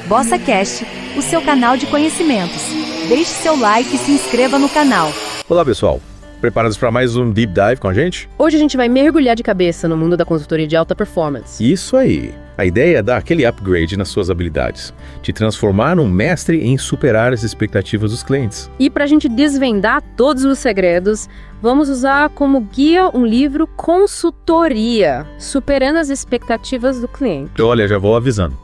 BossaCast, o seu canal de conhecimentos. Deixe seu like e se inscreva no canal. Olá, pessoal. Preparados para mais um Deep Dive com a gente? Hoje a gente vai mergulhar de cabeça no mundo da consultoria de alta performance. Isso aí. A ideia é dar aquele upgrade nas suas habilidades, te transformar num mestre em superar as expectativas dos clientes. E para a gente desvendar todos os segredos, vamos usar como guia um livro Consultoria, Superando as Expectativas do Cliente. Olha, já vou avisando.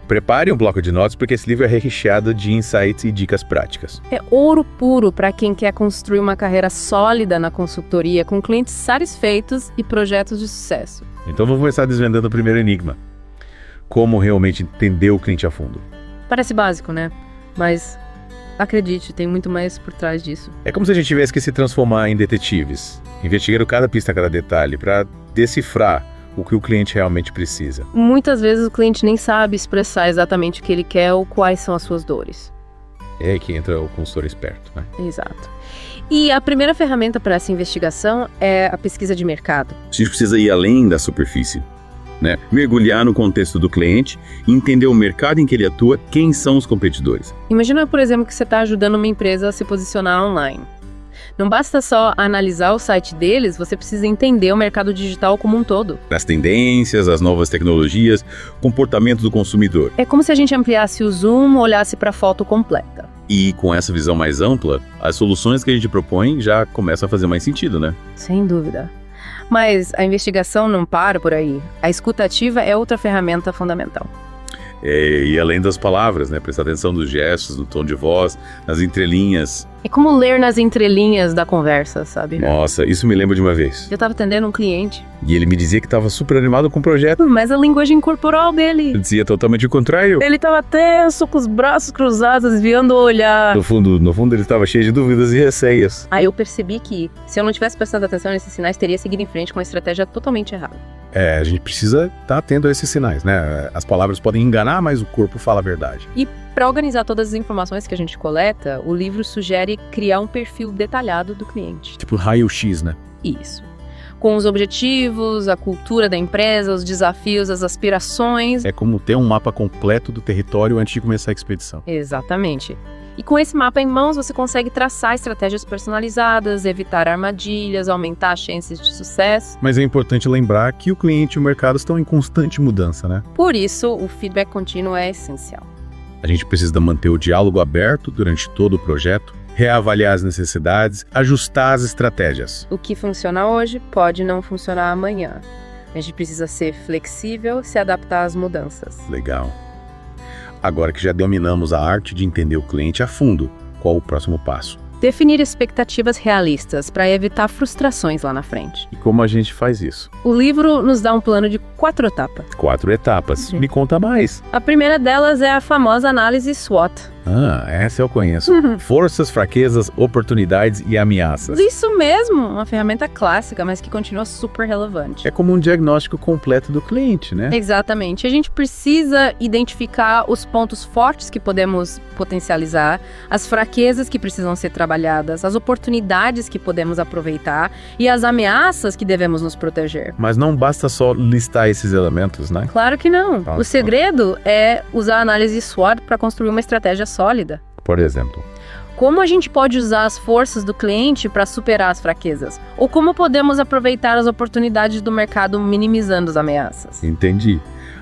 Prepare um bloco de notas porque esse livro é recheado de insights e dicas práticas. É ouro puro para quem quer construir uma carreira sólida na consultoria com clientes satisfeitos e projetos de sucesso. Então vamos começar desvendando o primeiro enigma. Como realmente entender o cliente a fundo? Parece básico, né? Mas acredite, tem muito mais por trás disso. É como se a gente tivesse que se transformar em detetives, investigando cada pista, cada detalhe, para decifrar o que o cliente realmente precisa. Muitas vezes o cliente nem sabe expressar exatamente o que ele quer ou quais são as suas dores. É aí que entra o consultor esperto, né? Exato. E a primeira ferramenta para essa investigação é a pesquisa de mercado. A gente precisa ir além da superfície, né? Mergulhar no contexto do cliente, entender o mercado em que ele atua, quem são os competidores. Imagina, por exemplo, que você está ajudando uma empresa a se posicionar online. Não basta só analisar o site deles, você precisa entender o mercado digital como um todo. As tendências, as novas tecnologias, comportamento do consumidor. É como se a gente ampliasse o zoom, olhasse para a foto completa. E com essa visão mais ampla, as soluções que a gente propõe já começam a fazer mais sentido, né? Sem dúvida. Mas a investigação não para por aí. A escutativa é outra ferramenta fundamental. E além das palavras, né? Prestar atenção nos gestos, no tom de voz, nas entrelinhas. É como ler nas entrelinhas da conversa, sabe? Nossa, isso me lembra de uma vez. Eu estava atendendo um cliente, E ele me dizia que estava super animado com o projeto. mas a linguagem corporal Eu dele... dizia totalmente o contrário. Ele estava tenso, com os braços cruzados, desviando o olhar. No fundo ele estava cheio de dúvidas e receios. Aí eu percebi que, se eu não tivesse prestado atenção nesses sinais, teria seguido em frente com uma estratégia totalmente errada. A gente precisa estar atento a esses sinais, né? As palavras podem enganar, mas o corpo fala a verdade. E para organizar todas as informações que a gente coleta, o livro sugere criar um perfil detalhado do cliente. Tipo raio-x, né? Isso. Com os objetivos, a cultura da empresa, os desafios, as aspirações. É como ter um mapa completo do território antes de começar a expedição. Exatamente. E com esse mapa em mãos, você consegue traçar estratégias personalizadas, evitar armadilhas, aumentar as chances de sucesso. Mas é importante lembrar que o cliente e o mercado estão em constante mudança, né? Por isso, o feedback contínuo é essencial. A gente precisa manter o diálogo aberto durante todo o projeto, reavaliar as necessidades, ajustar as estratégias. O que funciona hoje pode não funcionar amanhã. A gente precisa ser flexível e se adaptar às mudanças. Legal. Agora que já dominamos a arte de entender o cliente a fundo, qual o próximo passo? Definir expectativas realistas para evitar frustrações lá na frente. E como a gente faz isso? O livro nos dá um plano de 4 etapas. 4 etapas. Me conta mais. A primeira delas é a famosa análise SWOT. Essa eu conheço. Forças, fraquezas, oportunidades e ameaças. Isso mesmo, uma ferramenta clássica, mas que continua super relevante. É como um diagnóstico completo do cliente, né? Exatamente. A gente precisa identificar os pontos fortes que podemos potencializar, as fraquezas que precisam ser trabalhadas, as oportunidades que podemos aproveitar e as ameaças que devemos nos proteger. Mas não basta só listar esses elementos, né? Claro que não. Nossa. O segredo é usar a análise SWOT para construir uma estratégia sólida. Por exemplo, Como a gente pode usar as forças do cliente para superar as fraquezas? Ou como podemos aproveitar as oportunidades do mercado minimizando as ameaças? entendi.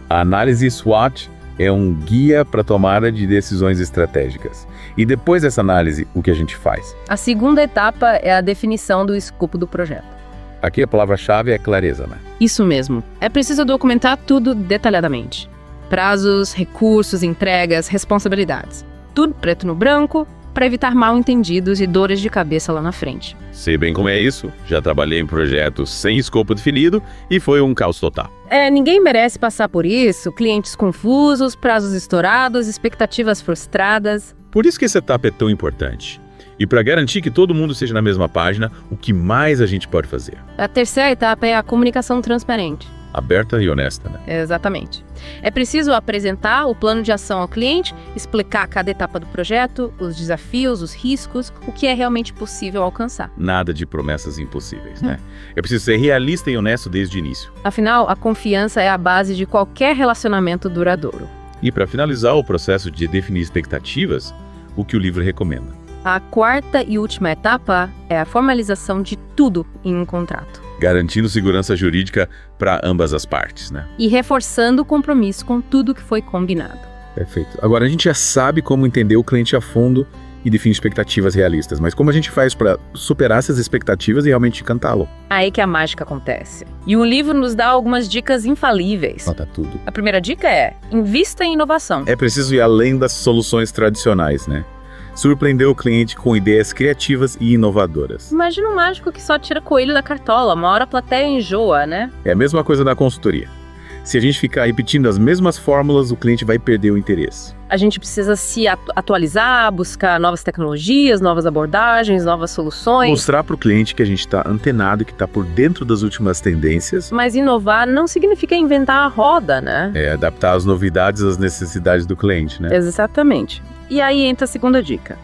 A análise SWOT é um guia para tomada de decisões estratégicas. E depois dessa análise, o que a gente faz? A segunda etapa é a definição do escopo do projeto. Aqui a palavra-chave é clareza, né? Isso mesmo. É preciso documentar tudo detalhadamente. Prazos, recursos, entregas, responsabilidades. Tudo preto no branco para evitar mal-entendidos e dores de cabeça lá na frente. Sei bem como é isso. Já trabalhei em projetos sem escopo definido e foi um caos total. Ninguém merece passar por isso. Clientes confusos, prazos estourados, expectativas frustradas. Por isso que essa etapa é tão importante. E para garantir que todo mundo esteja na mesma página, o que mais a gente pode fazer? A terceira etapa é a comunicação transparente. Aberta e honesta, né? Exatamente. É preciso apresentar o plano de ação ao cliente, explicar cada etapa do projeto, os desafios, os riscos, o que é realmente possível alcançar. Nada de promessas impossíveis, né? É preciso ser realista e honesto desde o início. Afinal, a confiança é a base de qualquer relacionamento duradouro. E para finalizar o processo de definir expectativas, o que o livro recomenda? A quarta e última etapa é a formalização de tudo em um contrato. Garantindo segurança jurídica para ambas as partes, né? E reforçando o compromisso com tudo que foi combinado. Perfeito. Agora a gente já sabe como entender o cliente a fundo e definir expectativas realistas, mas como a gente faz para superar essas expectativas e realmente encantá-lo? Aí que a mágica acontece. E o livro nos dá algumas dicas infalíveis. Nota tudo. A primeira dica é: invista em inovação. É preciso ir além das soluções tradicionais, né? Surpreender o cliente com ideias criativas e inovadoras. Imagina um mágico que só tira coelho da cartola, uma hora a plateia enjoa, né? É a mesma coisa na consultoria. Se a gente ficar repetindo as mesmas fórmulas, o cliente vai perder o interesse. A gente precisa se atualizar, buscar novas tecnologias, novas abordagens, novas soluções. Mostrar para o cliente que a gente está antenado, que está por dentro das últimas tendências. Mas inovar não significa inventar a roda, né? É adaptar as novidades às necessidades do cliente, né? Exatamente. E aí entra a segunda dica: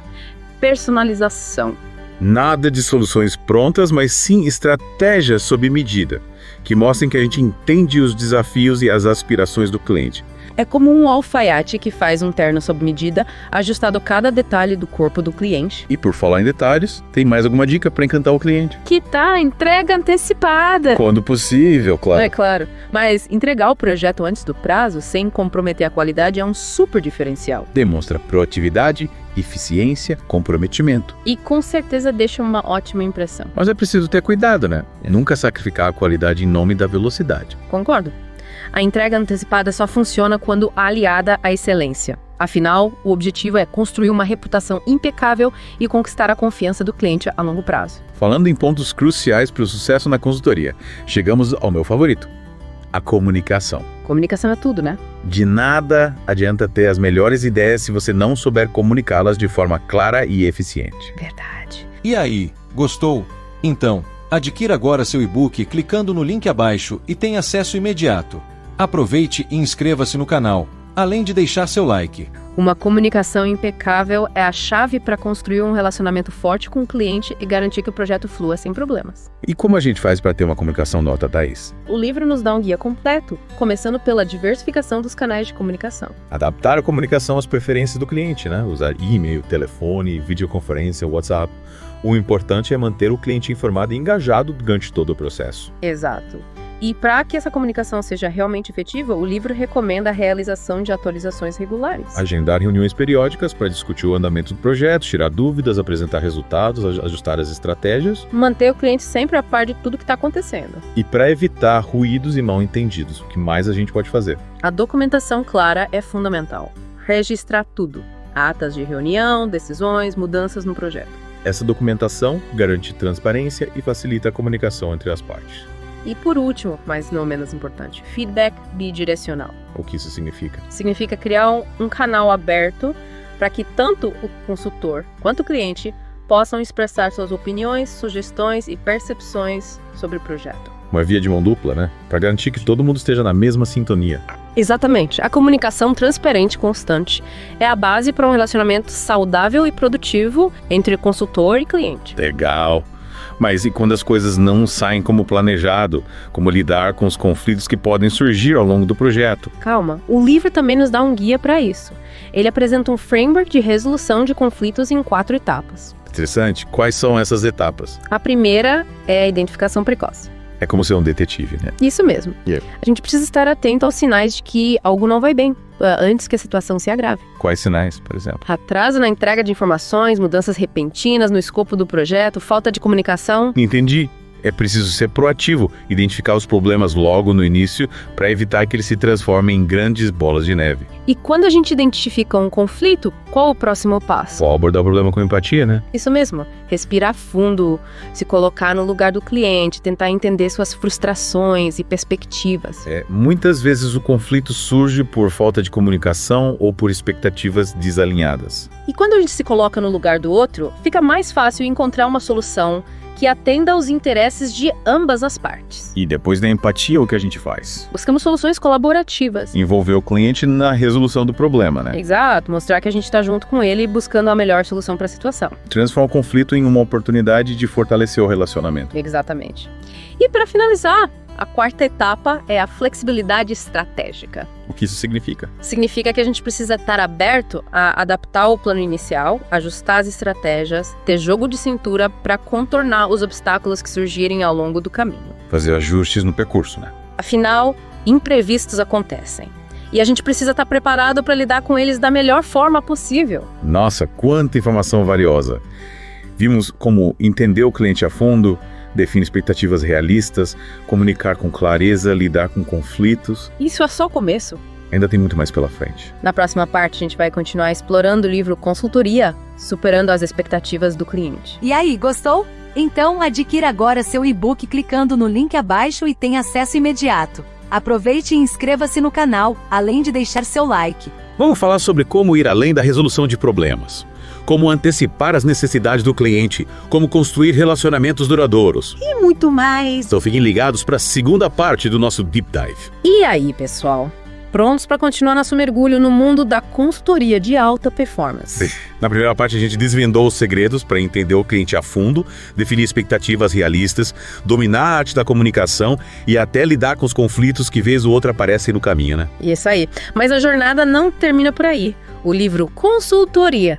personalização. Nada de soluções prontas, mas sim estratégias sob medida, que mostrem que a gente entende os desafios e as aspirações do cliente. É como um alfaiate que faz um terno sob medida, ajustado a cada detalhe do corpo do cliente. E por falar em detalhes, tem mais alguma dica para encantar o cliente? Que tá, entrega antecipada. Quando possível, claro. É claro, mas entregar o projeto antes do prazo, sem comprometer a qualidade, é um super diferencial. Demonstra proatividade, eficiência, comprometimento. E com certeza deixa uma ótima impressão. Mas é preciso ter cuidado, né? Nunca sacrificar a qualidade em nome da velocidade. Concordo. A entrega antecipada só funciona quando aliada à excelência. Afinal, o objetivo é construir uma reputação impecável e conquistar a confiança do cliente a longo prazo. Falando em pontos cruciais para o sucesso na consultoria, chegamos ao meu favorito: a comunicação. Comunicação é tudo, né? De nada adianta ter as melhores ideias se você não souber comunicá-las de forma clara e eficiente. Verdade. E aí, gostou? Então, adquira agora seu e-book clicando no link abaixo e tenha acesso imediato. Aproveite e inscreva-se no canal, além de deixar seu like. Uma comunicação impecável é a chave para construir um relacionamento forte com o cliente e garantir que o projeto flua sem problemas. E como a gente faz para ter uma comunicação nota, Thaís? O livro nos dá um guia completo, começando pela diversificação dos canais de comunicação. Adaptar a comunicação às preferências do cliente, né? Usar e-mail, telefone, videoconferência, WhatsApp. O importante é manter o cliente informado e engajado durante todo o processo. Exato. E para que essa comunicação seja realmente efetiva, o livro recomenda a realização de atualizações regulares. Agendar reuniões periódicas para discutir o andamento do projeto, tirar dúvidas, apresentar resultados, ajustar as estratégias. Manter o cliente sempre a par de tudo que está acontecendo. E para evitar ruídos e mal-entendidos, o que mais a gente pode fazer? A documentação clara é fundamental. Registrar tudo. Atas de reunião, decisões, mudanças no projeto. Essa documentação garante transparência e facilita a comunicação entre as partes. E por último, mas não menos importante, feedback bidirecional. O que isso significa? Significa criar um canal aberto para que tanto o consultor quanto o cliente possam expressar suas opiniões, sugestões e percepções sobre o projeto. Uma via de mão dupla, né? Para garantir que todo mundo esteja na mesma sintonia. Exatamente. A comunicação transparente e constante é a base para um relacionamento saudável e produtivo entre consultor e cliente. Legal! Mas e quando as coisas não saem como planejado? Como lidar com os conflitos que podem surgir ao longo do projeto? Calma, o livro também nos dá um guia para isso. Ele apresenta um framework de resolução de conflitos em 4 etapas. Interessante. Quais são essas etapas? A primeira é a identificação precoce. É como ser um detetive, né? Isso mesmo. Yeah. A gente precisa estar atento aos sinais de que algo não vai bem, antes que a situação se agrave. Quais sinais, por exemplo? Atraso na entrega de informações, mudanças repentinas no escopo do projeto, falta de comunicação. Entendi. É preciso ser proativo, identificar os problemas logo no início para evitar que eles se transformem em grandes bolas de neve. E quando a gente identifica um conflito, qual o próximo passo? Ou abordar o problema com empatia, né? Isso mesmo. Respirar fundo, se colocar no lugar do cliente, tentar entender suas frustrações e perspectivas. Muitas vezes o conflito surge por falta de comunicação ou por expectativas desalinhadas. E quando a gente se coloca no lugar do outro, fica mais fácil encontrar uma solução que atenda aos interesses de ambas as partes. E depois da empatia, o que a gente faz? Buscamos soluções colaborativas. Envolver o cliente na resolução do problema, né? Exato, mostrar que a gente está junto com ele buscando a melhor solução para a situação. Transformar o conflito em uma oportunidade de fortalecer o relacionamento. Exatamente. E para finalizar, A quarta etapa é a flexibilidade estratégica. O que isso significa? Significa que a gente precisa estar aberto a adaptar o plano inicial, ajustar as estratégias, ter jogo de cintura para contornar os obstáculos que surgirem ao longo do caminho. Fazer ajustes no percurso, né? Afinal, imprevistos acontecem. E a gente precisa estar preparado para lidar com eles da melhor forma possível. Nossa, quanta informação valiosa! Vimos como entender o cliente a fundo, definir expectativas realistas, comunicar com clareza, lidar com conflitos. Isso é só o começo. Ainda tem muito mais pela frente. Na próxima parte, a gente vai continuar explorando o livro Consultoria, superando as expectativas do cliente. E aí, gostou? Então adquira agora seu e-book clicando no link abaixo e tenha acesso imediato. Aproveite e inscreva-se no canal, além de deixar seu like. Vamos falar sobre como ir além da resolução de problemas. Como antecipar as necessidades do cliente, como construir relacionamentos duradouros. E muito mais. Então fiquem ligados para a segunda parte do nosso Deep Dive. E aí, pessoal? Prontos para continuar nosso mergulho no mundo da consultoria de alta performance? Na primeira parte, a gente desvendou os segredos para entender o cliente a fundo, definir expectativas realistas, dominar a arte da comunicação e até lidar com os conflitos que vez ou outra aparecem no caminho, né? Isso aí. Mas a jornada não termina por aí. O livro Consultoria,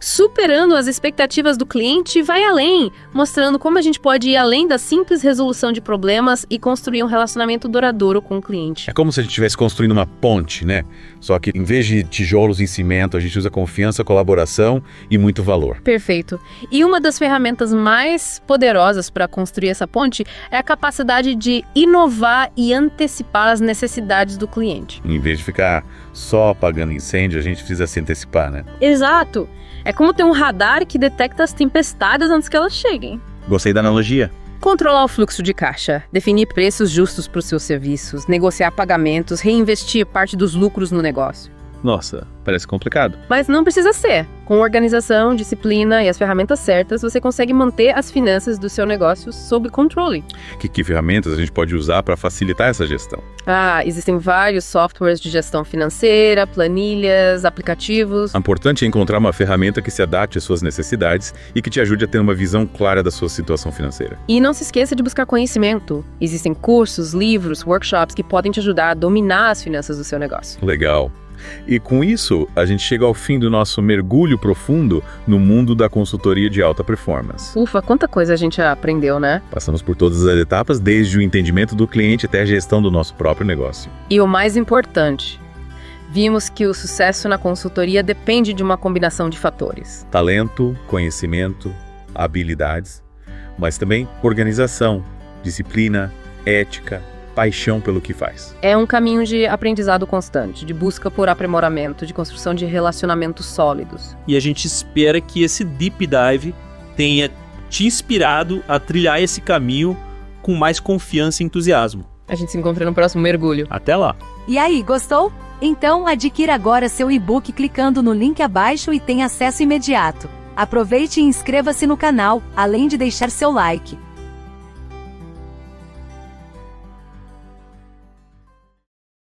superando as expectativas do cliente, vai além, mostrando como a gente pode ir além da simples resolução de problemas e construir um relacionamento duradouro com o cliente. É como se a gente estivesse construindo uma ponte, né? Só que em vez de tijolos em cimento, a gente usa confiança, colaboração e muito valor. Perfeito. E uma das ferramentas mais poderosas para construir essa ponte é a capacidade de inovar e antecipar as necessidades do cliente. Em vez de ficar só apagando incêndio, a gente precisa se antecipar, né? Exato! É como ter um radar que detecta as tempestades antes que elas cheguem. Gostei da analogia. Controlar o fluxo de caixa, definir preços justos para os seus serviços, negociar pagamentos, reinvestir parte dos lucros no negócio. Nossa, parece complicado. Mas não precisa ser. Com organização, disciplina e as ferramentas certas, você consegue manter as finanças do seu negócio sob controle. Que ferramentas a gente pode usar para facilitar essa gestão? Existem vários softwares de gestão financeira, planilhas, aplicativos. O importante é encontrar uma ferramenta que se adapte às suas necessidades e que te ajude a ter uma visão clara da sua situação financeira. E não se esqueça de buscar conhecimento. Existem cursos, livros, workshops que podem te ajudar a dominar as finanças do seu negócio. Legal. E com isso, a gente chega ao fim do nosso mergulho profundo no mundo da consultoria de alta performance. Ufa, quanta coisa a gente aprendeu, né? Passamos por todas as etapas, desde o entendimento do cliente até a gestão do nosso próprio negócio. E o mais importante, vimos que o sucesso na consultoria depende de uma combinação de fatores. Talento, conhecimento, habilidades, mas também organização, disciplina, ética, paixão pelo que faz. É um caminho de aprendizado constante, de busca por aprimoramento, de construção de relacionamentos sólidos. E a gente espera que esse Deep Dive tenha te inspirado a trilhar esse caminho com mais confiança e entusiasmo. A gente se encontra no próximo mergulho. Até lá! E aí, gostou? Então adquira agora seu e-book clicando no link abaixo e tenha acesso imediato. Aproveite e inscreva-se no canal, além de deixar seu like.